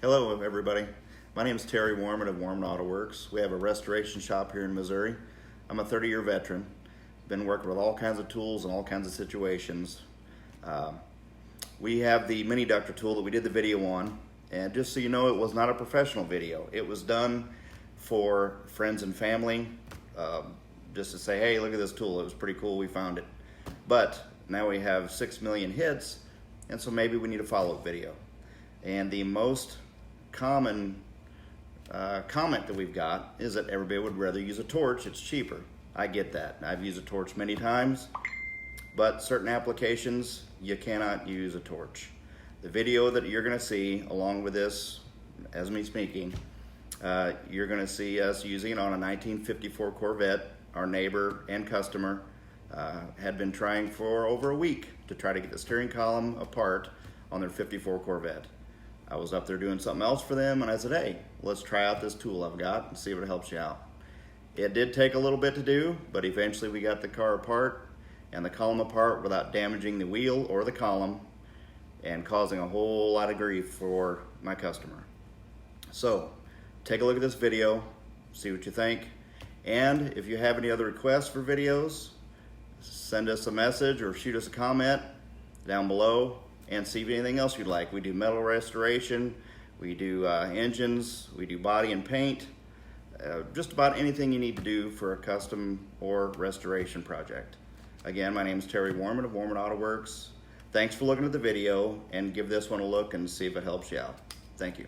Hello everybody, my name is Terry Warman of Warman Autoworks. We have a restoration shop here in Missouri. I'm a 30-year veteran, been working with all kinds of tools and all kinds of situations. We have the Mini-Ductor tool that we did the video on, and just so you know, it was not a professional video. It was done for friends and family, just to say, hey, look at this tool, it was pretty cool, we found it. But now we have 6 million hits, and so maybe we need a follow-up video. And the most common comment that we've got is that everybody would rather use a torch, it's cheaper. I get that. I've used a torch many times, but certain applications you cannot use a torch. The video that you're going to see along with this, as me speaking, you're going to see us using it on a 1954 Corvette. Our neighbor and customer had been trying for over a week to try to get the steering column apart on their 54 Corvette. I was up there doing something else for them, and I said, hey, let's try out this tool I've got and see if it helps you out. It did take a little bit to do, but eventually we got the car apart and the column apart without damaging the wheel or the column and causing a whole lot of grief for my customer. So take a look at this video, see what you think, and if you have any other requests for videos, send us a message or shoot us a comment down below and see if anything else you'd like. We do metal restoration, we do engines, we do body and paint, just about anything you need to do for a custom or restoration project. Again, my name is Terry Warman of Warman Autoworks. Thanks for looking at the video, and give this one a look and see if it helps you out. Thank you.